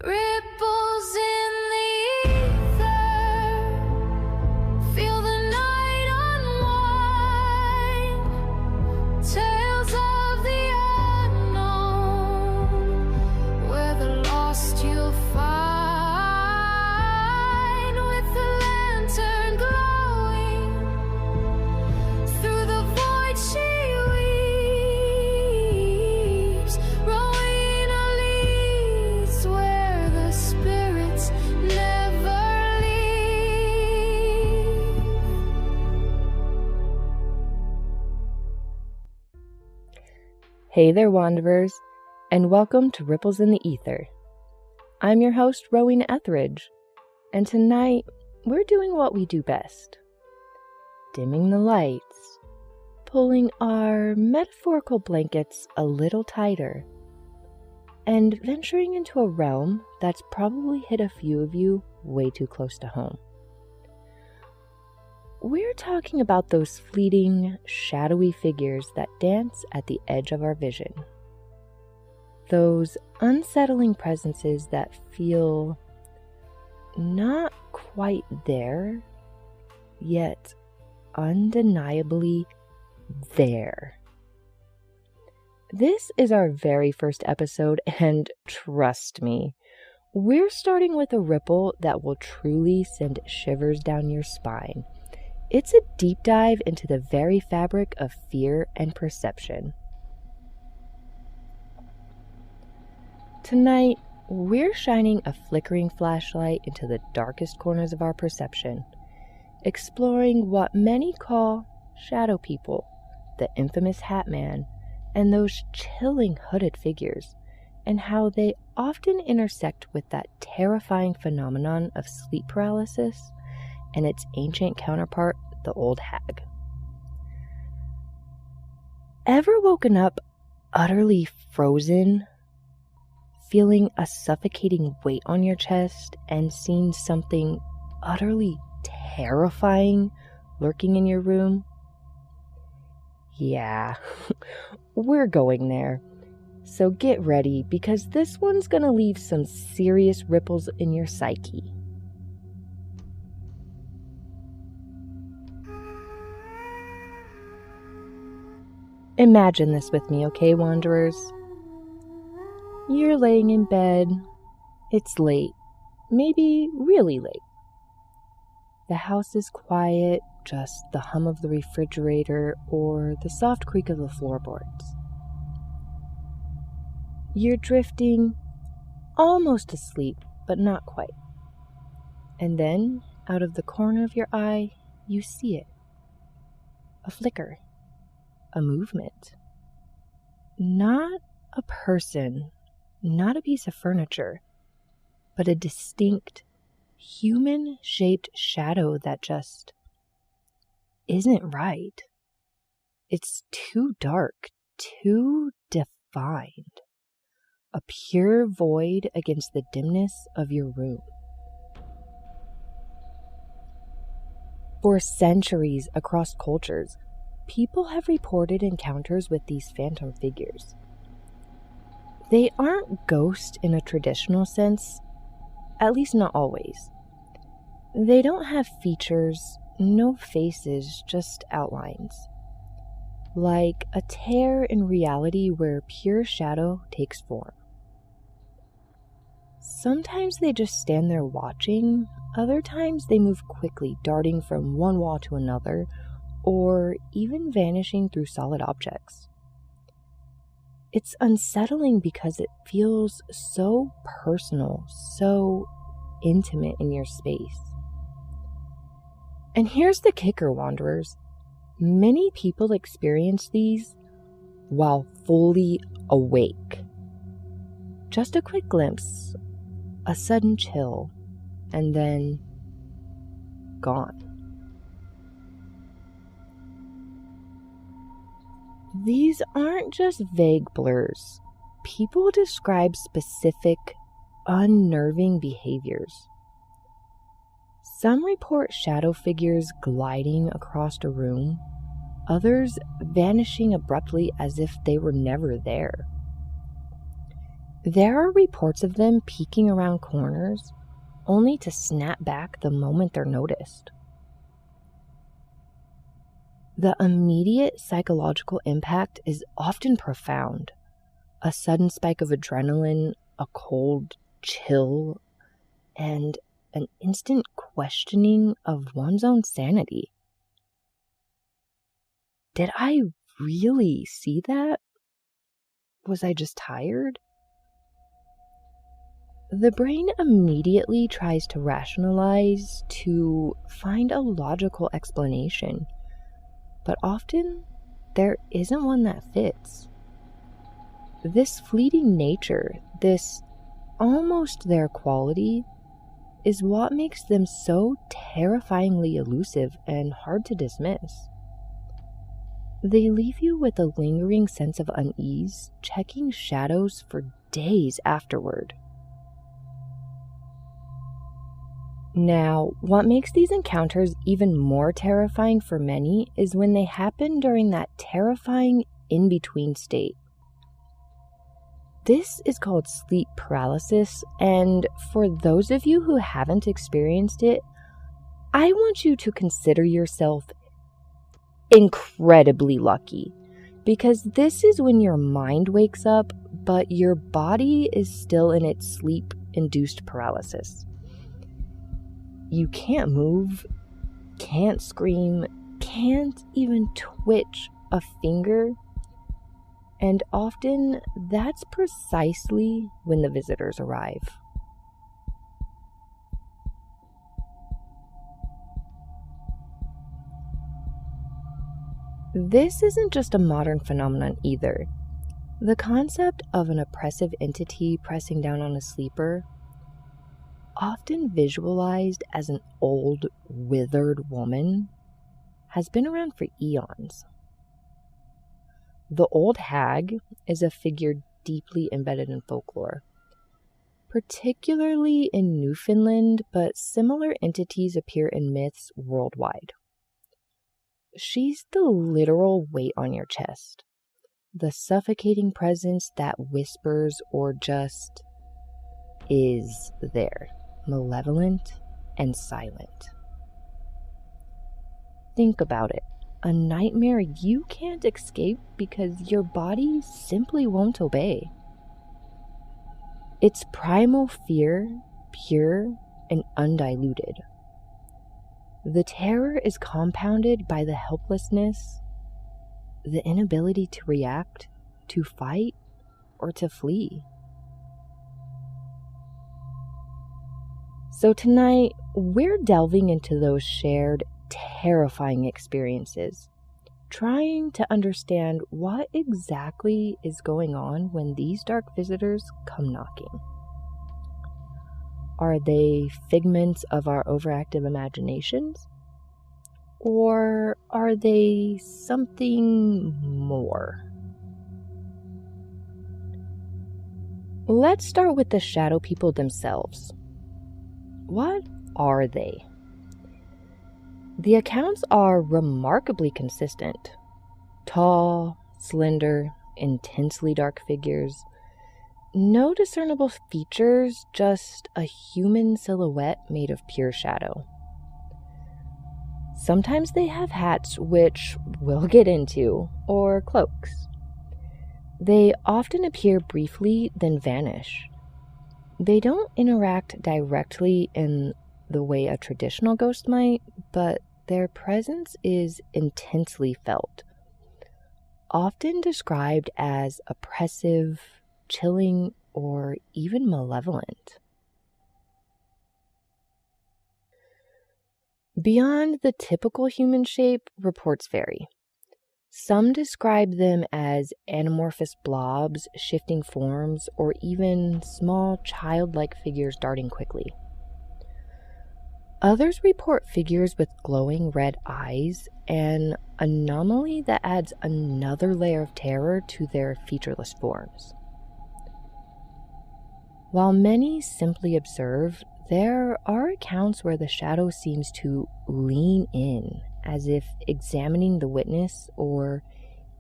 Ripples in the ether, feel the night unwind, tales of the unknown, where the lost you'll find, with the lantern glowing, through the void she weaves, Rowena leads where the spirits never leave. Hey there, Wanderers, and welcome to Ripples in the Ether. I'm your host, Rowena Etheridge, and tonight we're doing what we do best. Dimming the lights, pulling our metaphorical blankets a little tighter, and venturing into a realm that's probably hit a few of you way too close to home. We're talking about those fleeting, shadowy figures that dance at the edge of our vision. Those unsettling presences that feel not quite there, yet undeniably there. This is our very first episode, and trust me, we're starting with a ripple that will truly send shivers down your spine. It's a deep dive into the very fabric of fear and perception. Tonight, we're shining a flickering flashlight into the darkest corners of our perception, exploring what many call shadow people, the infamous Hat Man, and those chilling hooded figures, and how they often intersect with that terrifying phenomenon of sleep paralysis and its ancient counterpart, the Old Hag. Ever woken up utterly frozen, feeling a suffocating weight on your chest and seeing something utterly terrifying lurking in your room? Yeah, we're going there. So get ready, because this one's gonna leave some serious ripples in your psyche. Imagine this with me, okay, Wanderers? You're laying in bed. It's late, maybe really late. The house is quiet, just the hum of the refrigerator or the soft creak of the floorboards. You're drifting, almost asleep, but not quite. And then, out of the corner of your eye, you see it. A flicker. A movement. Not a person, not a piece of furniture, but a distinct, human-shaped shadow that just isn't right. It's too dark, too defined. A pure void against the dimness of your room. For centuries across cultures, people have reported encounters with these phantom figures. They aren't ghosts in a traditional sense, at least not always. They don't have features, no faces, just outlines. Like a tear in reality where pure shadow takes form. Sometimes they just stand there watching, other times they move quickly, darting from one wall to another, or even vanishing through solid objects. It's unsettling because it feels so personal, so intimate in your space. And here's the kicker, Wanderers. Many people experience these while fully awake. Just a quick glimpse, a sudden chill, and then gone. These aren't just vague blurs. People describe specific, unnerving behaviors. Some report shadow figures gliding across a room, others vanishing abruptly as if they were never there. There are reports of them peeking around corners, only to snap back the moment they're noticed. The immediate psychological impact is often profound. A sudden spike of adrenaline, a cold chill, and an instant questioning of one's own sanity. Did I really see that? Was I just tired? The brain immediately tries to rationalize, to find a logical explanation, but often there isn't one that fits. This fleeting nature, this almost there quality, is what makes them so terrifyingly elusive and hard to dismiss. They leave you with a lingering sense of unease, checking shadows for days afterward. Now, what makes these encounters even more terrifying for many is when they happen during that terrifying in-between state. This is called sleep paralysis, and for those of you who haven't experienced it, I want you to consider yourself incredibly lucky, because this is when your mind wakes up, but your body is still in its sleep-induced paralysis. You can't move, can't scream, can't even twitch a finger. And often, that's precisely when the visitors arrive. This isn't just a modern phenomenon either. The concept of an oppressive entity pressing down on a sleeper, often visualized as an old, withered woman, has been around for eons. The Old Hag is a figure deeply embedded in folklore, particularly in Newfoundland, but similar entities appear in myths worldwide. She's the literal weight on your chest, the suffocating presence that whispers or just is there, malevolent and silent. Think about it. A nightmare you can't escape because your body simply won't obey. It's primal fear, pure and undiluted. The terror is compounded by the helplessness, the inability to react, to fight, or to flee. So tonight, we're delving into those shared terrifying experiences, trying to understand what exactly is going on when these dark visitors come knocking. Are they figments of our overactive imaginations? Or are they something more? Let's start with the shadow people themselves. What are they? The accounts are remarkably consistent. Tall, slender, intensely dark figures. No discernible features, just a human silhouette made of pure shadow. Sometimes they have hats, which we'll get into, or cloaks. They often appear briefly, then vanish. They don't interact directly in the way a traditional ghost might, but their presence is intensely felt, often described as oppressive, chilling, or even malevolent. Beyond the typical human shape, reports vary. Some describe them as anamorphous blobs, shifting forms, or even small childlike figures darting quickly. Others report figures with glowing red eyes, an anomaly that adds another layer of terror to their featureless forms. While many simply observe, there are accounts where the shadow seems to lean in, as if examining the witness or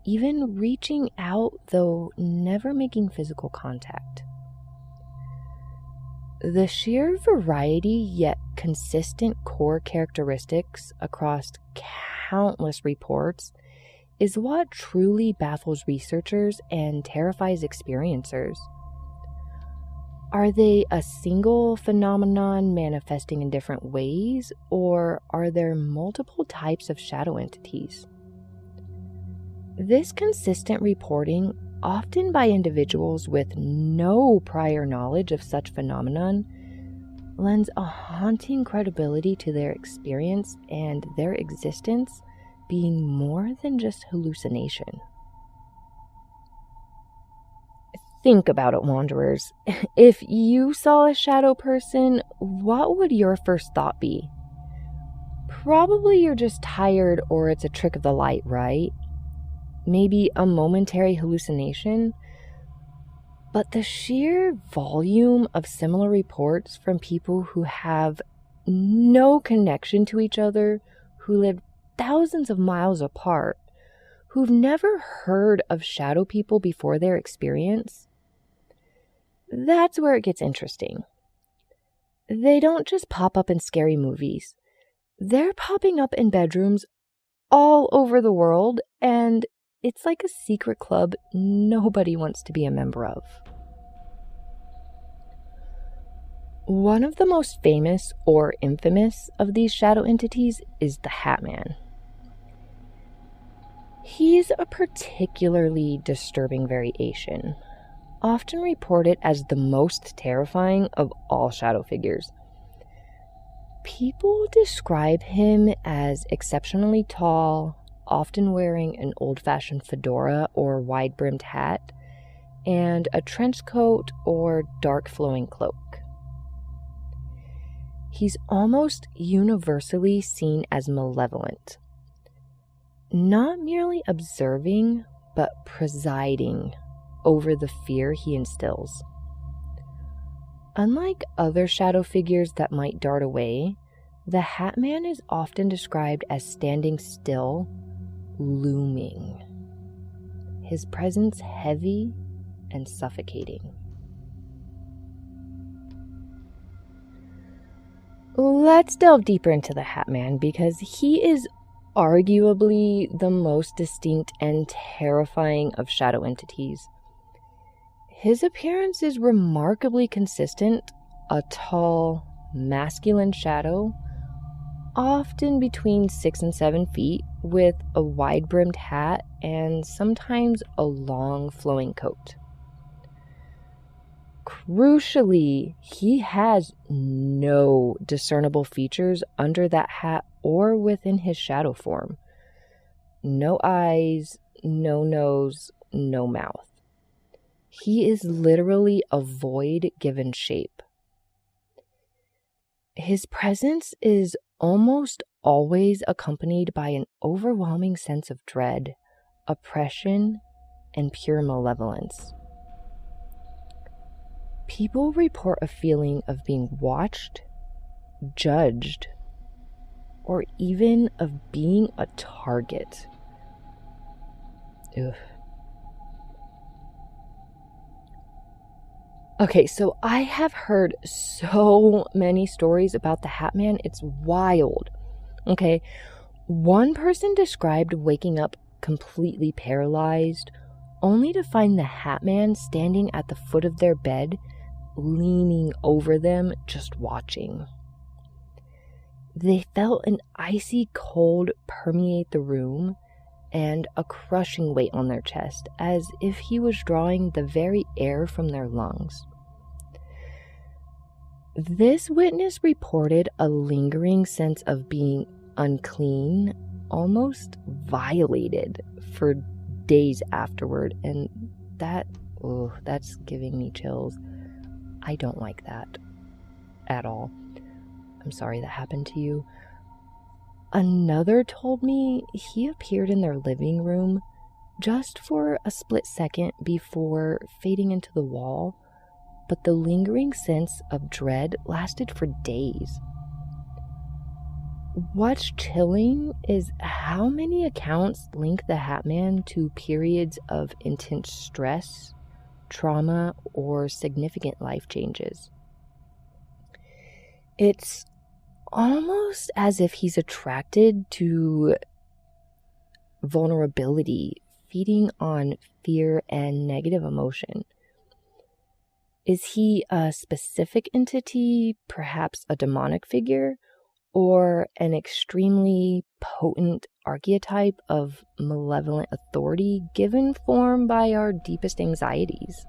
even reaching out, though never making physical contact. The sheer variety yet consistent core characteristics across countless reports is what truly baffles researchers and terrifies experiencers. Are they a single phenomenon manifesting in different ways, or are there multiple types of shadow entities? This consistent reporting, often by individuals with no prior knowledge of such phenomenon, lends a haunting credibility to their experience and their existence being more than just hallucination. Think about it, wanderers. If you saw a shadow person, what would your first thought be? Probably you're just tired or it's a trick of the light, right? Maybe a momentary hallucination. But the sheer volume of similar reports from people who have no connection to each other, who live thousands of miles apart, who've never heard of shadow people before their experience, that's where it gets interesting. They don't just pop up in scary movies. They're popping up in bedrooms all over the world, and it's like a secret club nobody wants to be a member of. One of the most famous or infamous of these shadow entities is the Hat Man. He's a particularly disturbing variation, often reported as the most terrifying of all shadow figures. People describe him as exceptionally tall, often wearing an old-fashioned fedora or wide-brimmed hat, and a trench coat or dark flowing cloak. He's almost universally seen as malevolent, not merely observing, but presiding over the fear he instills. Unlike other shadow figures that might dart away, the Hat Man is often described as standing still, looming. His presence heavy and suffocating. Let's delve deeper into the Hat Man because he is arguably the most distinct and terrifying of shadow entities. His appearance is remarkably consistent, a tall, masculine shadow, often between 6 and 7 feet, with a wide-brimmed hat and sometimes a long flowing coat. Crucially, he has no discernible features under that hat or within his shadow form. No eyes, no nose, no mouth. He is literally a void given shape. His presence is almost always accompanied by an overwhelming sense of dread, oppression, and pure malevolence. People report a feeling of being watched, judged, or even of being a target. Ugh. Okay, so I have heard so many stories about the Hat Man. It's wild. Okay, one person described waking up completely paralyzed, only to find the Hat Man standing at the foot of their bed, leaning over them, just watching. They felt an icy cold permeate the room and a crushing weight on their chest, as if he was drawing the very air from their lungs. This witness reported a lingering sense of being unclean, almost violated, for days afterward, and that's giving me chills. I don't like that at all. I'm sorry that happened to you. Another told me he appeared in their living room just for a split second before fading into the wall, but the lingering sense of dread lasted for days. What's chilling is how many accounts link the Hat Man to periods of intense stress, trauma, or significant life changes. It's almost as if he's attracted to vulnerability, feeding on fear and negative emotion. Is he a specific entity, perhaps a demonic figure, or an extremely potent archetype of malevolent authority given form by our deepest anxieties?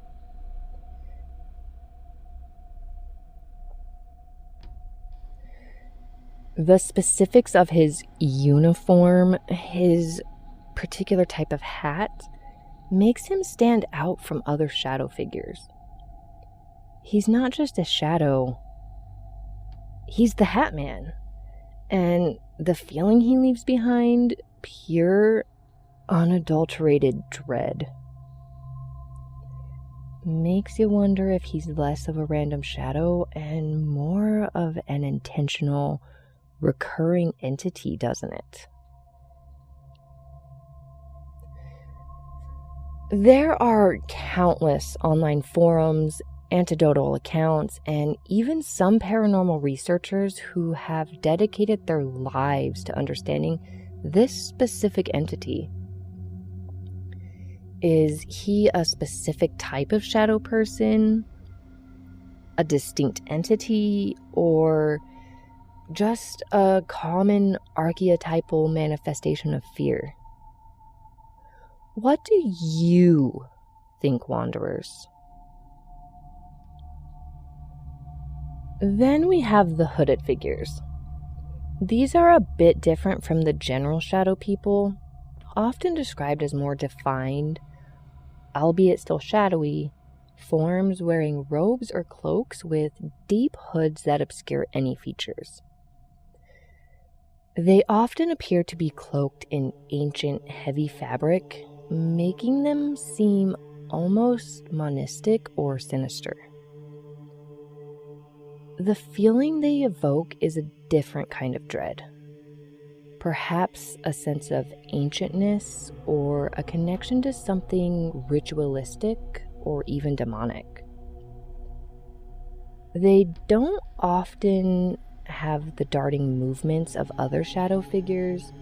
The specifics of his uniform, his particular type of hat, makes him stand out from other shadow figures. He's not just a shadow, he's the Hat Man. And the feeling he leaves behind, pure, unadulterated dread. Makes you wonder if he's less of a random shadow and more of an intentional, recurring entity, doesn't it? There are countless online forums, anecdotal accounts, and even some paranormal researchers who have dedicated their lives to understanding this specific entity. Is he a specific type of shadow person, a distinct entity, or just a common archetypal manifestation of fear? What do you think, wanderers? Then we have the hooded figures. These are a bit different from the general shadow people, often described as more defined, albeit still shadowy, forms wearing robes or cloaks with deep hoods that obscure any features. They often appear to be cloaked in ancient, heavy fabric, making them seem almost monistic or sinister. The feeling they evoke is a different kind of dread. Perhaps a sense of ancientness or a connection to something ritualistic or even demonic. They don't often have the darting movements of other shadow figures.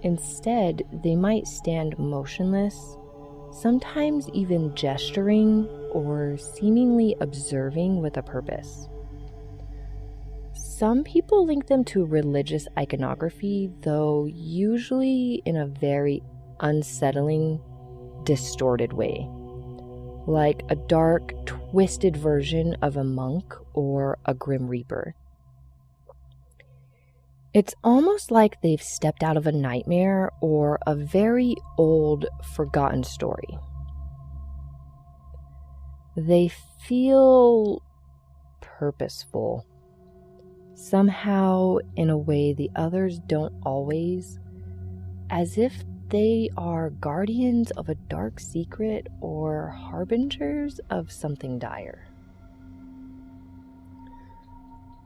Instead, they might stand motionless, sometimes even gesturing or seemingly observing with a purpose. Some people link them to religious iconography, though usually in a very unsettling, distorted way, like a dark, twisted version of a monk or a grim reaper. It's almost like they've stepped out of a nightmare or a very old, forgotten story. They feel purposeful, somehow in a way the others don't always, as if they are guardians of a dark secret or harbingers of something dire.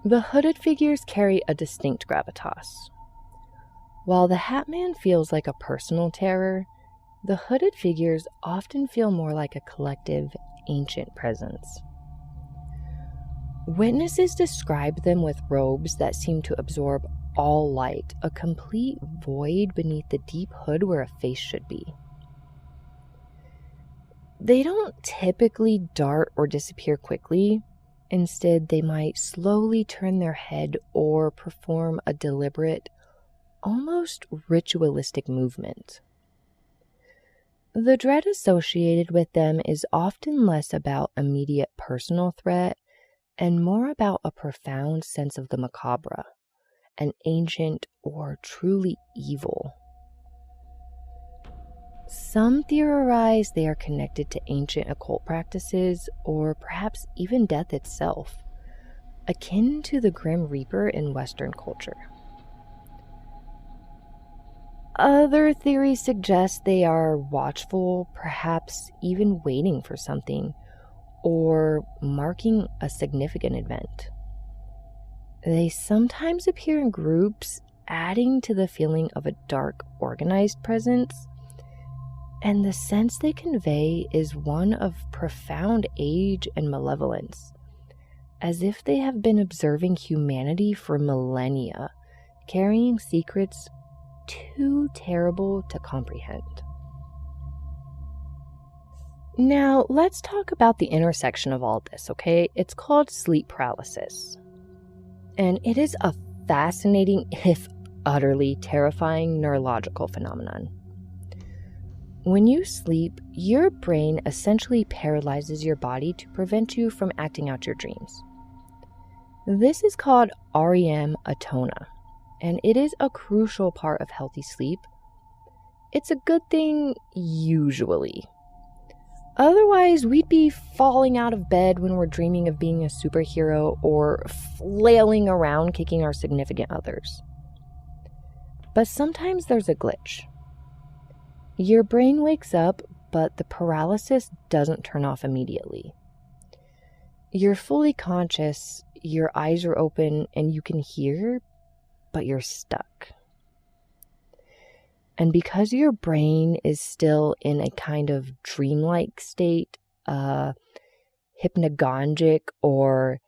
The hooded figures carry a distinct gravitas. While the Hat Man feels like a personal terror, the hooded figures often feel more like a collective, ancient presence. Witnesses describe them with robes that seem to absorb all light, a complete void beneath the deep hood where a face should be. They don't typically dart or disappear quickly. Instead, they might slowly turn their head or perform a deliberate, almost ritualistic movement. The dread associated with them is often less about immediate personal threat and more about a profound sense of the macabre, an ancient or truly evil. Some theorize they are connected to ancient occult practices or perhaps even death itself, akin to the Grim Reaper in Western culture. Other theories suggest they are watchful, perhaps even waiting for something, or marking a significant event. They sometimes appear in groups, adding to the feeling of a dark, organized presence, and the sense they convey is one of profound age and malevolence, as if they have been observing humanity for millennia, carrying secrets too terrible to comprehend. Now, let's talk about the intersection of all this, okay? It's called sleep paralysis. And it is a fascinating, if utterly terrifying, neurological phenomenon. When you sleep, your brain essentially paralyzes your body to prevent you from acting out your dreams. This is called REM atona, and it is a crucial part of healthy sleep. It's a good thing, usually. Otherwise, we'd be falling out of bed when we're dreaming of being a superhero or flailing around kicking our significant others. But sometimes there's a glitch. Your brain wakes up, but the paralysis doesn't turn off immediately. You're fully conscious, your eyes are open, and you can hear, but you're stuck. And because your brain is still in a kind of dreamlike state, hypnagogic or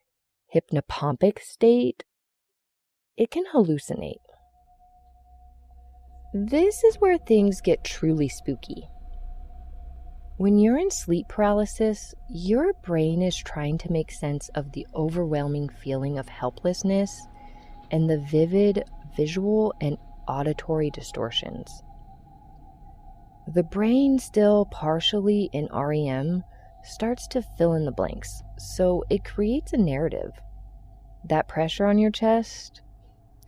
hypnopompic state, it can hallucinate. This is where things get truly spooky. When you're in sleep paralysis, your brain is trying to make sense of the overwhelming feeling of helplessness and the vivid visual and auditory distortions. The brain, still partially in REM, starts to fill in the blanks, so it creates a narrative. That pressure on your chest,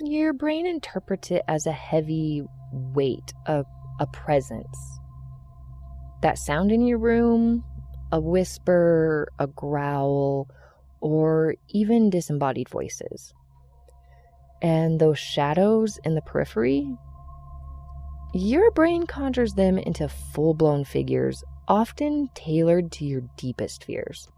your brain interprets it as a heavy weight, a presence. That sound in your room, a whisper, a growl, or even disembodied voices. And those shadows in the periphery, your brain conjures them into full-blown figures, often tailored to your deepest fears.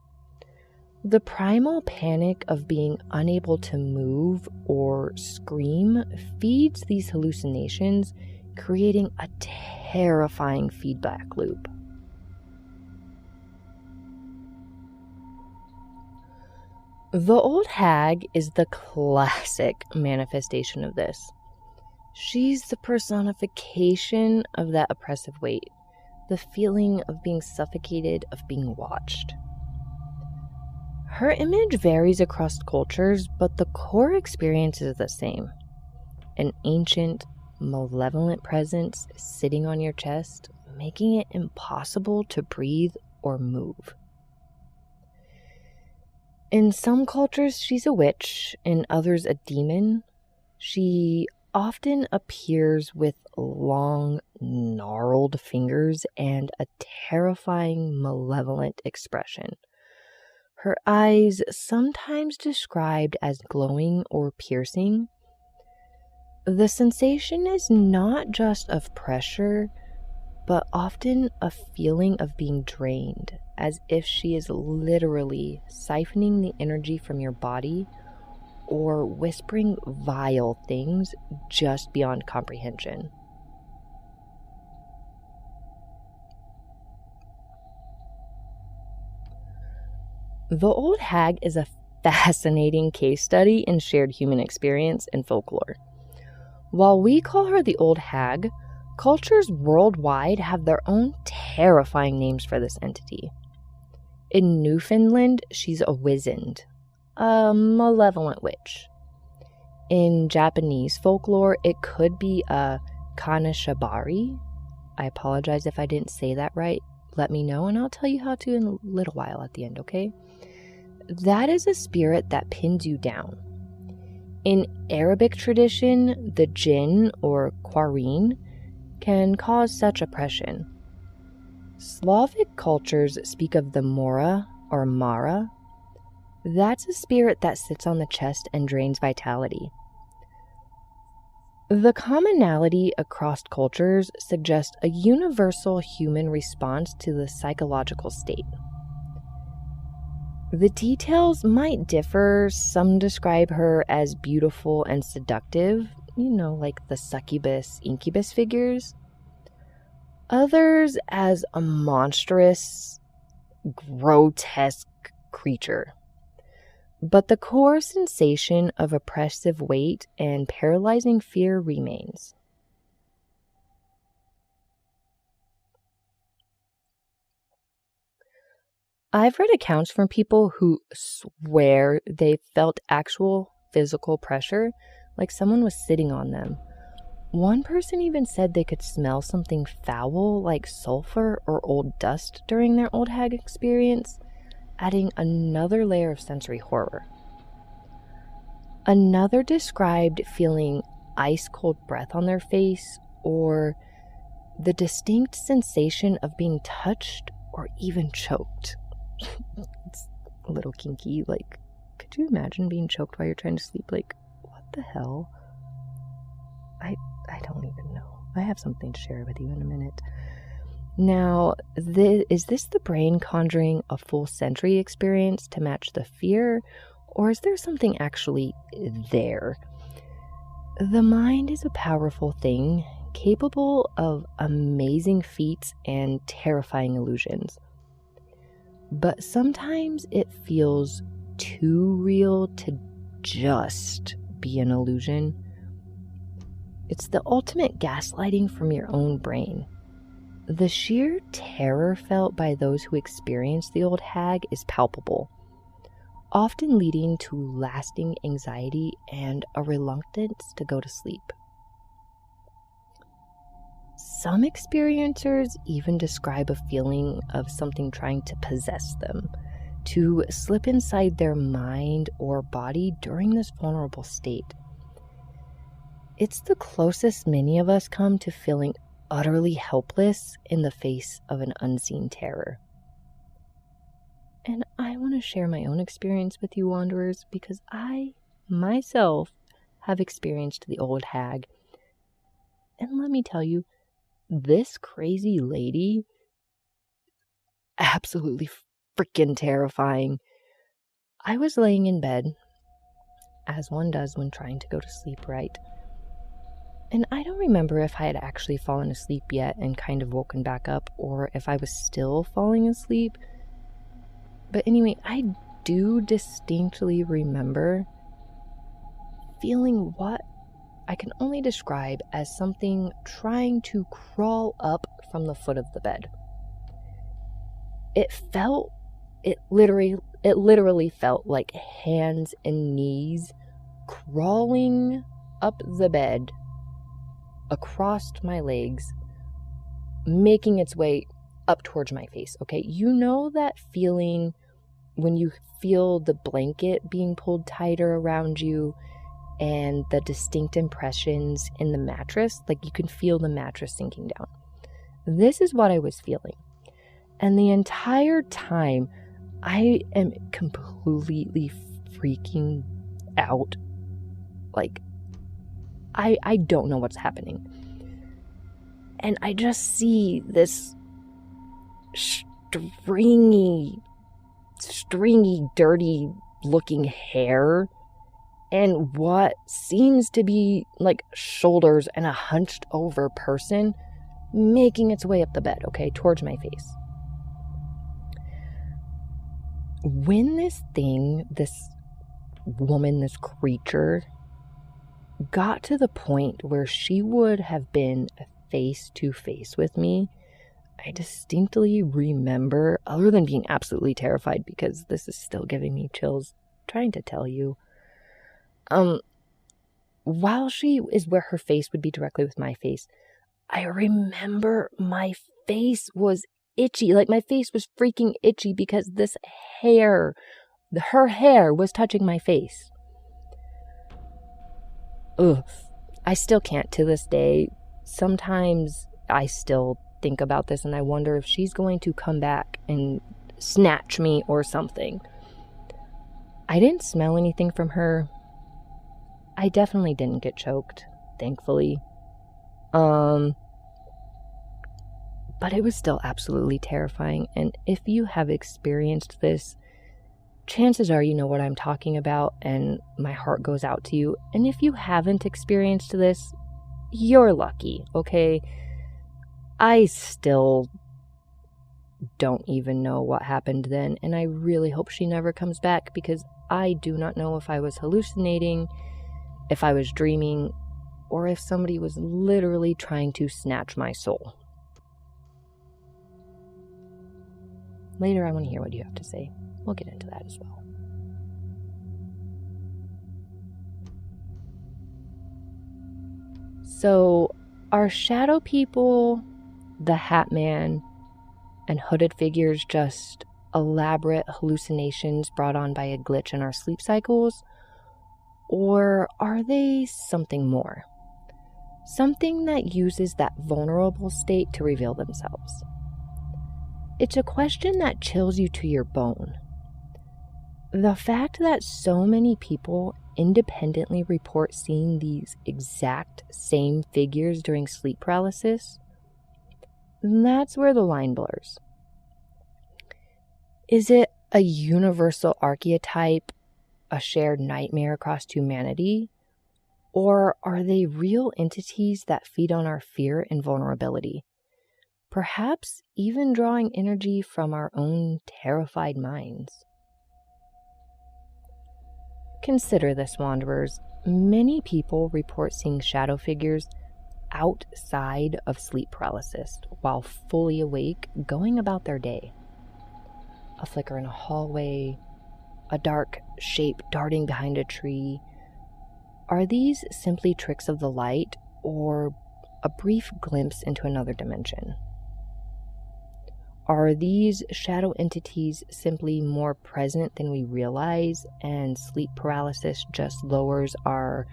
The primal panic of being unable to move or scream feeds these hallucinations, creating a terrifying feedback loop. The Old Hag is the classic manifestation of this. She's the personification of that oppressive weight, the feeling of being suffocated, of being watched. Her image varies across cultures, but the core experience is the same. An ancient, malevolent presence sitting on your chest, making it impossible to breathe or move. In some cultures, she's a witch, in others, a demon. She often appears with long, gnarled fingers and a terrifying, malevolent expression. Her eyes, sometimes described as glowing or piercing. The sensation is not just of pressure, but often a feeling of being drained, as if she is literally siphoning the energy from your body or whispering vile things just beyond comprehension. The Old Hag is a fascinating case study in shared human experience and folklore. While we call her the Old Hag, cultures worldwide have their own terrifying names for this entity. In Newfoundland, she's a wizened, a malevolent witch. In Japanese folklore, it could be a kanashibari. I apologize if I didn't say that right. Let me know and I'll tell you how to in a little while at the end, okay? That is a spirit that pins you down. In Arabic tradition, the jinn or quarin can cause such oppression. Slavic cultures speak of the mora or mara. That's a spirit that sits on the chest and drains vitality. The commonality across cultures suggests a universal human response to the psychological state. The details might differ. Some describe her as beautiful and seductive, like the succubus, incubus figures. Others as a monstrous, grotesque creature. But the core sensation of oppressive weight and paralyzing fear remains. I've read accounts from people who swear they felt actual physical pressure, like someone was sitting on them. One person even said they could smell something foul like sulfur or old dust during their Old Hag experience, adding another layer of sensory horror. Another described feeling ice-cold breath on their face or the distinct sensation of being touched or even choked. It's a little kinky. Like, could you imagine being choked while you're trying to sleep? Like, what the hell? I don't even know. I have something to share with you in a minute. Now, is this the brain conjuring a full sensory experience to match the fear, or is there something actually there? The mind is a powerful thing, capable of amazing feats and terrifying illusions. But sometimes it feels too real to just be an illusion. It's the ultimate gaslighting from your own brain. The sheer terror felt by those who experience the Old Hag is palpable, often leading to lasting anxiety and a reluctance to go to sleep. Some experiencers even describe a feeling of something trying to possess them, to slip inside their mind or body during this vulnerable state. It's the closest many of us come to feeling utterly helpless in the face of an unseen terror. And I want to share my own experience with you, Wanderers, because I, myself, have experienced the Old Hag. And let me tell you, this crazy lady, absolutely freaking terrifying. I was laying in bed, as one does when trying to go to sleep, right? And I don't remember if I had actually fallen asleep yet and kind of woken back up, or if I was still falling asleep. But anyway, I do distinctly remember feeling what I can only describe as something trying to crawl up from the foot of the bed. It literally felt like hands and knees crawling up the bed across my legs, making its way up towards my face. Okay, you know that feeling when you feel the blanket being pulled tighter around you and the distinct impressions in the mattress, like you can feel the mattress sinking down. This is what I was feeling. And the entire time, I am completely freaking out. Like, I don't know what's happening. And I just see this stringy, dirty looking hair and what seems to be like shoulders and a hunched over person making its way up the bed, okay, towards my face. When this woman, this creature, got to the point where she would have been face to face with me, I distinctly remember, other than being absolutely terrified, because this is still giving me chills, trying to tell you, while she is where her face would be directly with my face, I remember my face was itchy, like my face was freaking itchy because this hair, her hair was touching my face. Ugh. I still can't to this day. Sometimes I still think about this and I wonder if she's going to come back and snatch me or something. I didn't smell anything from her. I definitely didn't get choked, thankfully. But it was still absolutely terrifying. And if you have experienced this, chances are you know what I'm talking about, and my heart goes out to you. And if you haven't experienced this, you're lucky, okay? I still don't even know what happened then, and I really hope she never comes back, because I do not know if I was hallucinating, if I was dreaming, or if somebody was literally trying to snatch my soul. Later, I want to hear what you have to say. We'll get into that as well. So, are shadow people, the Hat Man, and hooded figures just elaborate hallucinations brought on by a glitch in our sleep cycles? Or are they something more? Something that uses that vulnerable state to reveal themselves? It's a question that chills you to your bone. The fact that so many people independently report seeing these exact same figures during sleep paralysis, that's where the line blurs. Is it a universal archetype, a shared nightmare across humanity? Or are they real entities that feed on our fear and vulnerability? Perhaps even drawing energy from our own terrified minds. Consider this, wanderers. Many people report seeing shadow figures outside of sleep paralysis while fully awake, going about their day. A flicker in a hallway, a dark shape darting behind a tree. Are these simply tricks of the light or a brief glimpse into another dimension? Are these shadow entities simply more present than we realize, and sleep paralysis just lowers our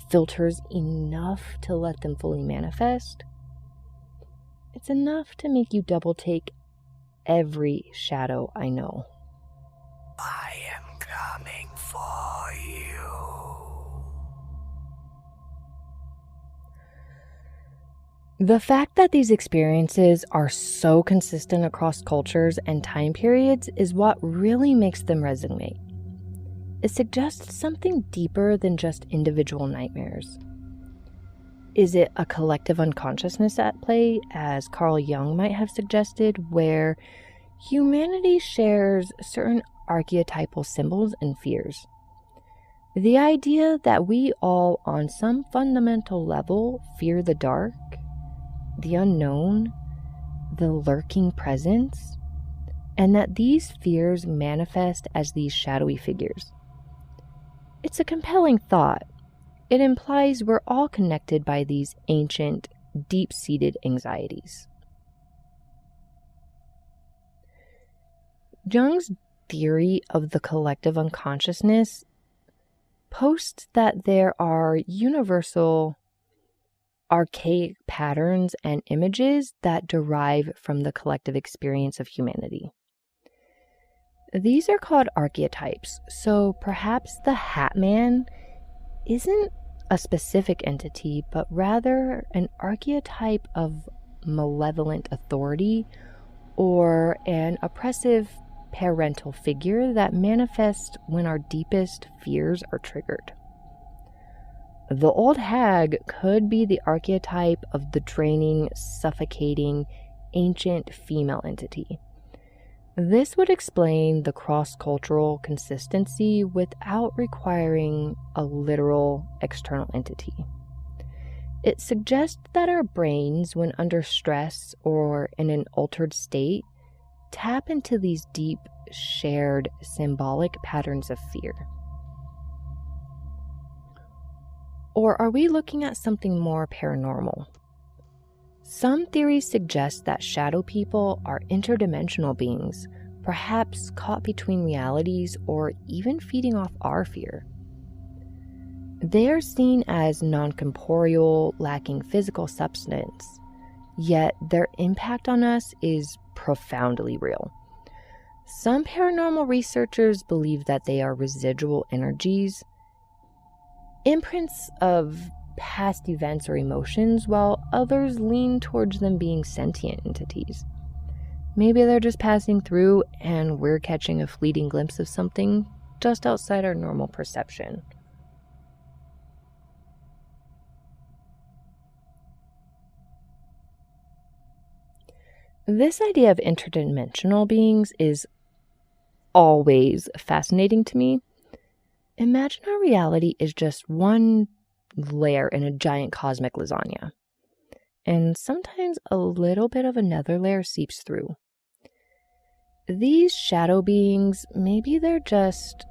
filters enough to let them fully manifest? It's enough to make you double take every shadow I know. I am coming for you. The fact that these experiences are so consistent across cultures and time periods is what really makes them resonate. It suggests something deeper than just individual nightmares. Is it a collective unconsciousness at play, as Carl Jung might have suggested, where humanity shares certain archetypal symbols and fears? The idea that we all, on some fundamental level, fear the dark, the unknown, the lurking presence, and that these fears manifest as these shadowy figures. It's a compelling thought. It implies we're all connected by these ancient, deep-seated anxieties. Jung's theory of the collective unconsciousness posts that there are universal archaic patterns and images that derive from the collective experience of humanity. These are called archetypes, so perhaps the Hat Man isn't a specific entity, but rather an archetype of malevolent authority or an oppressive parental figure that manifests when our deepest fears are triggered. The Old Hag could be the archetype of the draining, suffocating, ancient female entity. This would explain the cross-cultural consistency without requiring a literal external entity. It suggests that our brains, when under stress or in an altered state, tap into these deep, shared, symbolic patterns of fear. Or are we looking at something more paranormal? Some theories suggest that shadow people are interdimensional beings, perhaps caught between realities or even feeding off our fear. They are seen as non-corporeal, lacking physical substance, yet their impact on us is profoundly real. Some paranormal researchers believe that they are residual energies, imprints of past events or emotions, while others lean towards them being sentient entities. Maybe they're just passing through and we're catching a fleeting glimpse of something just outside our normal perception. This idea of interdimensional beings is always fascinating to me. Imagine our reality is just one layer in a giant cosmic lasagna, and sometimes a little bit of another layer seeps through. These shadow beings, maybe they're just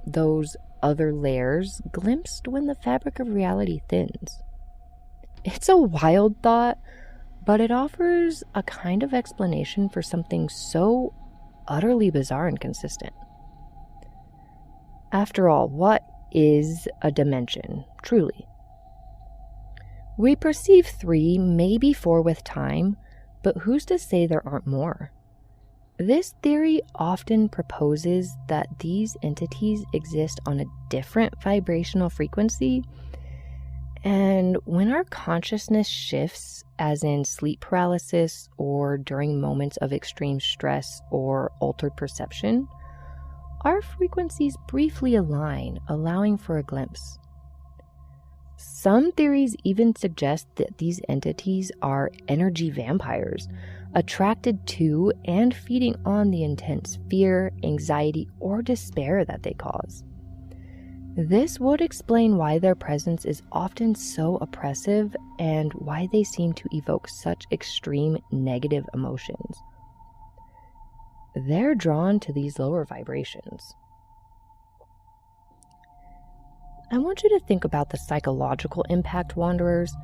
those other layers glimpsed when the fabric of reality thins. It's a wild thought, but it offers a kind of explanation for something so utterly bizarre and consistent. After all, what is a dimension, truly? We perceive 3, maybe 4 with time, but who's to say there aren't more? This theory often proposes that these entities exist on a different vibrational frequency, and when our consciousness shifts, as in sleep paralysis or during moments of extreme stress or altered perception, our frequencies briefly align, allowing for a glimpse. Some theories even suggest that these entities are energy vampires, attracted to and feeding on the intense fear, anxiety, or despair that they cause. This would explain why their presence is often so oppressive and why they seem to evoke such extreme negative emotions. They're drawn to these lower vibrations. I want you to think about the psychological impact, wanderers.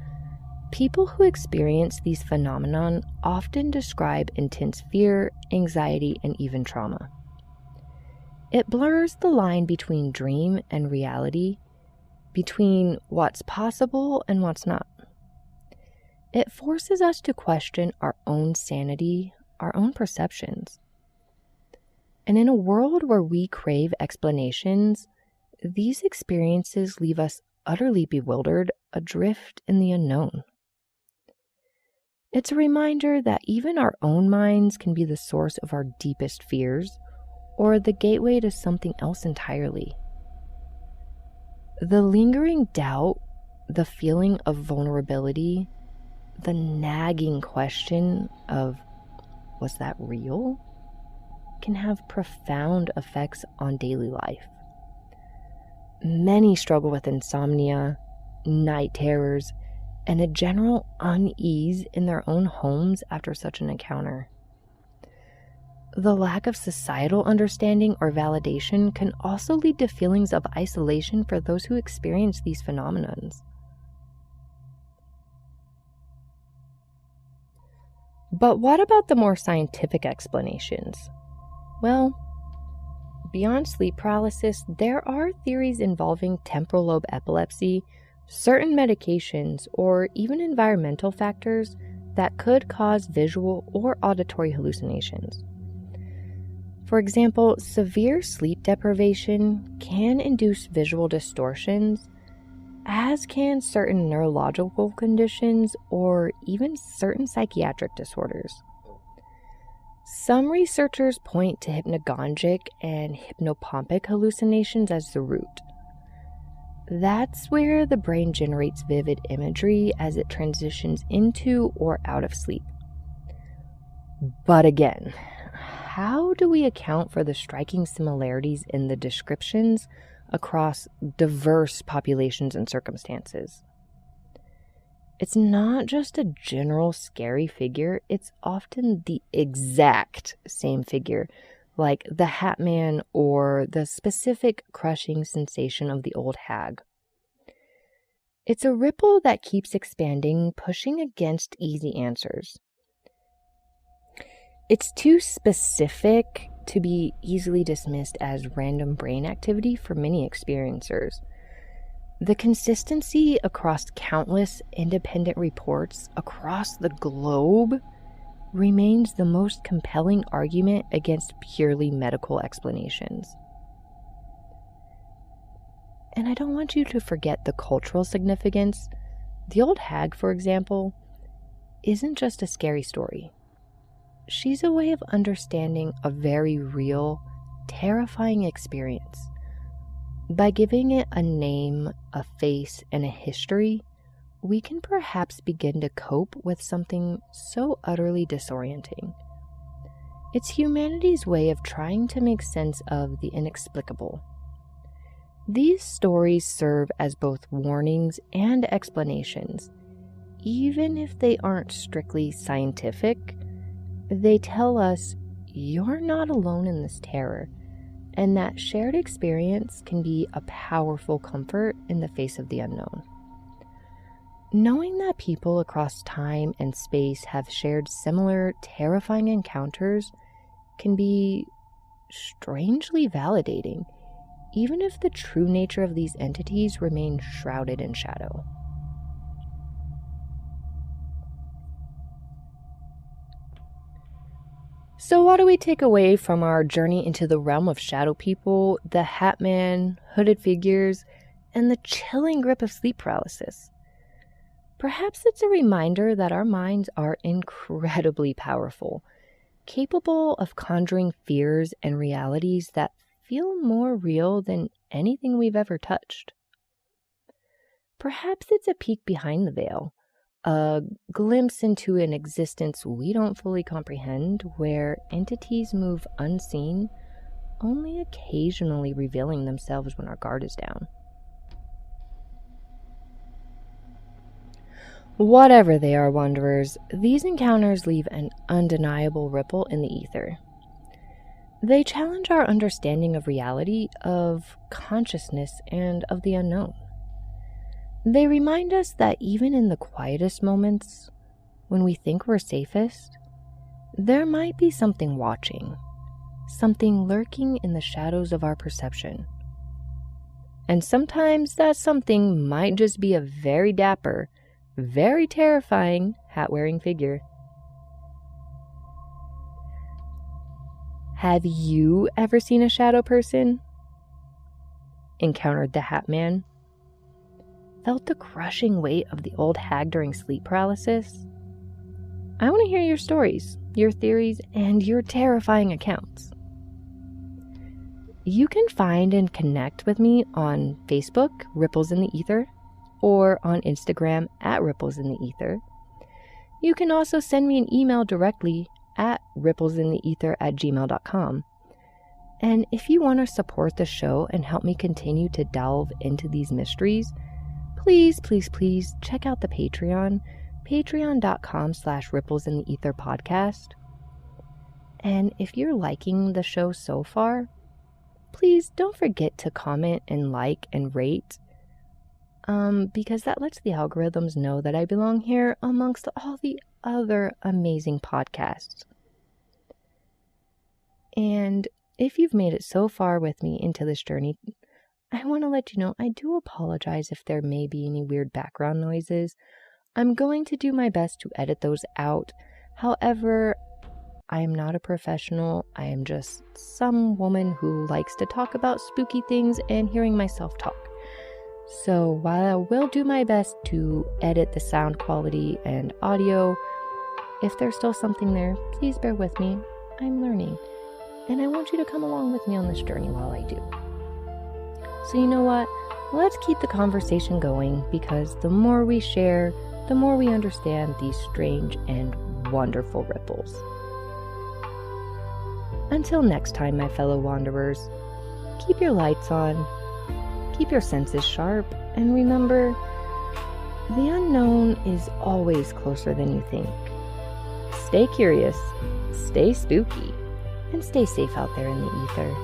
People who experience these phenomenon often describe intense fear, anxiety, and even trauma. It blurs the line between dream and reality, between what's possible and what's not. It forces us to question our own sanity, our own perceptions. And in a world where we crave explanations, these experiences leave us utterly bewildered, adrift in the unknown. It's a reminder that even our own minds can be the source of our deepest fears, or the gateway to something else entirely. The lingering doubt, the feeling of vulnerability, the nagging question of, was that real? Can have profound effects on daily life. Many struggle with insomnia, night terrors, and a general unease in their own homes after such an encounter. The lack of societal understanding or validation can also lead to feelings of isolation for those who experience these phenomenons. But what about the more scientific explanations? Well, beyond sleep paralysis, there are theories involving temporal lobe epilepsy, certain medications, or even environmental factors that could cause visual or auditory hallucinations. For example, severe sleep deprivation can induce visual distortions, as can certain neurological conditions or even certain psychiatric disorders. Some researchers point to hypnagogic and hypnopompic hallucinations as the root. That's where the brain generates vivid imagery as it transitions into or out of sleep. But again, how do we account for the striking similarities in the descriptions across diverse populations and circumstances? It's not just a general scary figure, it's often the exact same figure, like the Hat Man or the specific crushing sensation of the Old Hag. It's a ripple that keeps expanding, pushing against easy answers. It's too specific to be easily dismissed as random brain activity for many experiencers. The consistency across countless independent reports across the globe remains the most compelling argument against purely medical explanations. And I don't want you to forget the cultural significance. The Old Hag, for example, isn't just a scary story. She's a way of understanding a very real, terrifying experience. By giving it a name, a face, and a history, we can perhaps begin to cope with something so utterly disorienting. It's humanity's way of trying to make sense of the inexplicable. These stories serve as both warnings and explanations. Even if they aren't strictly scientific, they tell us you're not alone in this terror, and that shared experience can be a powerful comfort in the face of the unknown. Knowing that people across time and space have shared similar terrifying encounters can be strangely validating, even if the true nature of these entities remains shrouded in shadow. So what do we take away from our journey into the realm of shadow people, the Hat Man, hooded figures, and the chilling grip of sleep paralysis? Perhaps it's a reminder that our minds are incredibly powerful, capable of conjuring fears and realities that feel more real than anything we've ever touched. Perhaps it's a peek behind the veil, a glimpse into an existence we don't fully comprehend, where entities move unseen, only occasionally revealing themselves when our guard is down. Whatever they are, wanderers, these encounters leave an undeniable ripple in the ether. They challenge our understanding of reality, of consciousness, and of the unknown. They remind us that even in the quietest moments, when we think we're safest, there might be something watching, something lurking in the shadows of our perception. And sometimes that something might just be a very dapper, very terrifying hat-wearing figure. Have you ever seen a shadow person? Encountered the Hat Man? Felt the crushing weight of the Old Hag during sleep paralysis? I want to hear your stories, your theories, and your terrifying accounts. You can find and connect with me on Facebook, Ripples in the Ether, or on Instagram at Ripples in the Ether. You can also send me an email directly at ripplesintheether@gmail.com. And if you want to support the show and help me continue to delve into these mysteries, please check out the Patreon, patreon.com/ripplesintheetherpodcast. And if you're liking the show so far, please don't forget to comment and like and rate, because that lets the algorithms know that I belong here amongst all the other amazing podcasts. And if you've made it so far with me into this journey, I want to let you know I do apologize if there may be any weird background noises. I'm going to do my best to edit those out. However, I am not a professional. I am just some woman who likes to talk about spooky things and hearing myself talk. So while I will do my best to edit the sound quality and audio, if there's still something there, please bear with me. I'm learning, and I want you to come along with me on this journey while I do. So you know what? Let's keep the conversation going, because the more we share, the more we understand these strange and wonderful ripples. Until next time, my fellow wanderers, keep your lights on, keep your senses sharp, and remember, the unknown is always closer than you think. Stay curious, stay spooky, and stay safe out there in the ether.